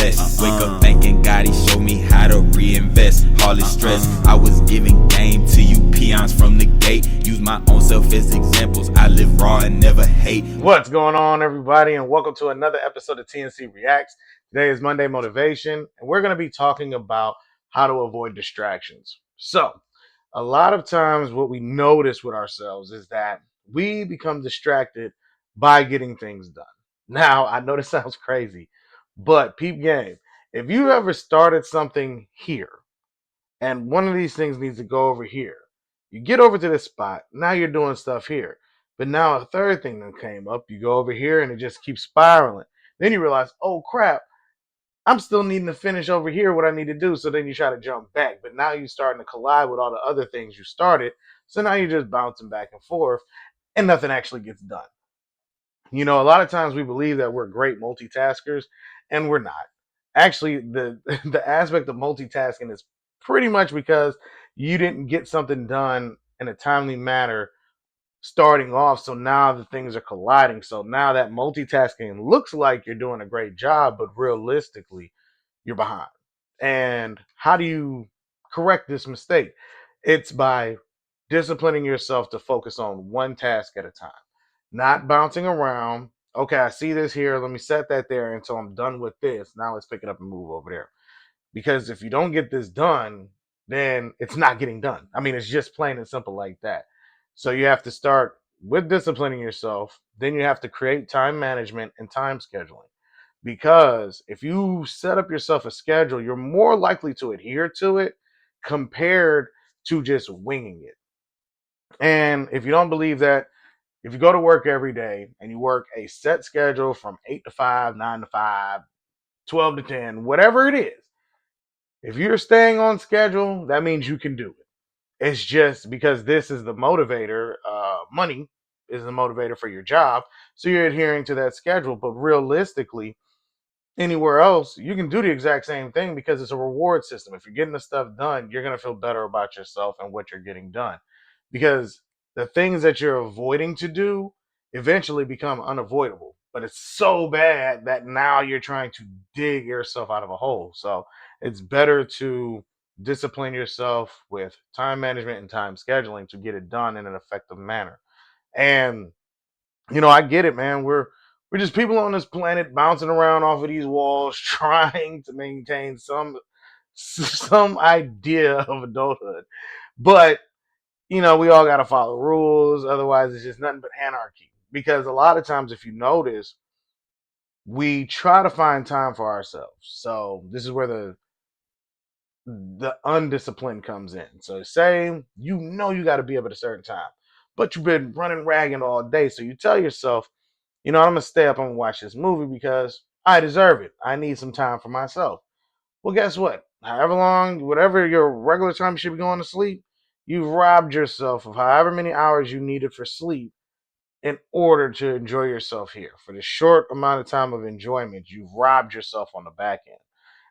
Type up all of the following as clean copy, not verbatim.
less. Wake up thinking God, he showed me how to reinvest. All this stress, I was giving game to you peons from the gate. Use my own self as examples. I live raw and never hate. What's going on, everybody, and welcome to another episode of TNC Reacts. Today is Monday Motivation, and we're going to be talking about how to avoid distractions. So, a lot of times what we notice with ourselves is that we become distracted by getting things done. Now, I know this sounds crazy, but peep game. If you ever started something here and one of these things needs to go over here, you get over to this spot, now you're doing stuff here. But now a third thing that came up, you go over here and it just keeps spiraling. Then you realize, oh crap, I'm still needing to finish over here what I need to do. So then you try to jump back. But now you're starting to collide with all the other things you started. So now you're just bouncing back and forth and nothing actually gets done. You know, a lot of times we believe that we're great multitaskers and we're not. Actually, the the aspect of multitasking is pretty much because you didn't get something done in a timely manner starting off. So now the things are colliding. So now that multitasking looks like you're doing a great job, but realistically, you're behind. And how do you correct this mistake? It's by disciplining yourself to focus on one task at a time, not bouncing around. Okay, I see this here. Let me set that there until I'm done with this. Now let's pick it up and move over there. Because if you don't get this done, then it's not getting done. I mean, it's just plain and simple like that. So you have to start with disciplining yourself. Then you have to create time management and time scheduling. Because if you set up yourself a schedule, you're more likely to adhere to it compared to just winging it. And if you don't believe that, if you go to work every day and you work a set schedule from 8 to 5, 9 to 5, 12 to 10, whatever it is, if you're staying on schedule, that means you can do it. It's just because this is the motivator, money is the motivator for your job. So you're adhering to that schedule. But realistically, anywhere else, you can do the exact same thing because it's a reward system. If you're getting the stuff done, you're going to feel better about yourself and what you're getting done. Because the things that you're avoiding to do eventually become unavoidable. But it's so bad that now you're trying to dig yourself out of a hole. So it's better to discipline yourself with time management and time scheduling to get it done in an effective manner. And I get it, man. We're just people on this planet bouncing around off of these walls, trying to maintain some idea of adulthood. But we all got to follow rules. Otherwise, it's just nothing but anarchy. Because a lot of times, if you notice, we try to find time for ourselves. So this is where the undisciplined comes in. So say you got to be up at a certain time, but you've been running ragged all day. So you tell yourself, I'm gonna stay up and watch this movie because I deserve it. I need some time for myself. Well, guess what? However long, whatever your regular time you should be going to sleep, you've robbed yourself of however many hours you needed for sleep in order to enjoy yourself here. For the short amount of time of enjoyment, you've robbed yourself on the back end.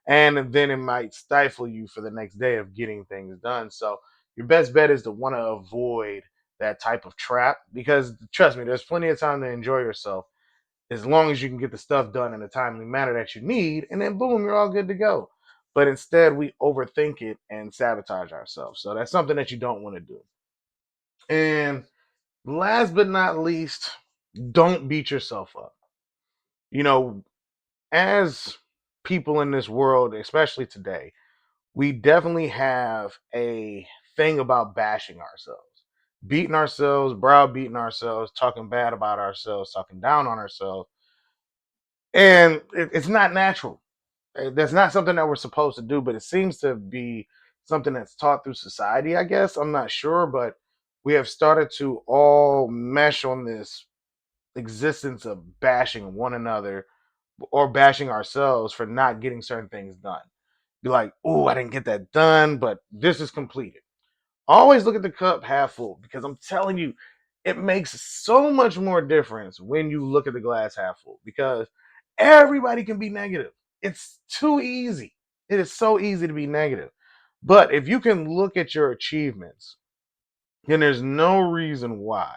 And then it might stifle you for the next day of getting things done. So your best bet is to want to avoid that type of trap because trust me, there's plenty of time to enjoy yourself as long as you can get the stuff done in a timely manner that you need, and then boom, you're all good to go. But instead, we overthink it and sabotage ourselves. So that's something that you don't want to do. And last but not least, don't beat yourself up. You know, as people in this world, especially today, we definitely have a thing about bashing ourselves, beating ourselves, browbeating ourselves, talking bad about ourselves, talking down on ourselves. And it's not natural. That's not something that we're supposed to do, but it seems to be something that's taught through society, I guess. I'm not sure, but we have started to all mesh on this existence of bashing one another or bashing ourselves for not getting certain things done. Be like, oh, I didn't get that done, but this is completed. Always look at the cup half full because I'm telling you, it makes so much more difference when you look at the glass half full because everybody can be negative. It's too easy. It is so easy to be negative. But if you can look at your achievements, then there's no reason why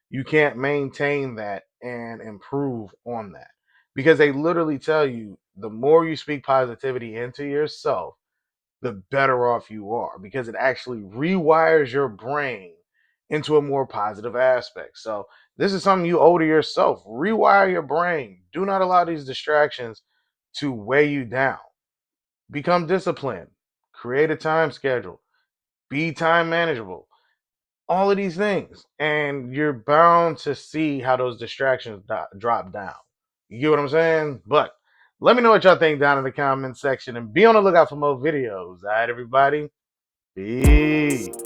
you can't maintain that and improve on that. because they literally tell you the more you speak positivity into yourself, the better off you are, because it actually rewires your brain into a more positive aspect. So, this is something you owe to yourself. Rewire your brain. Do not allow these distractions to weigh you down. Become disciplined. Create a time schedule. Be time manageable. All of these things. And you're bound to see how those distractions drop down. You get what I'm saying? But let me know what y'all think down in the comment section and be on the lookout for more videos. All right, everybody? Peace.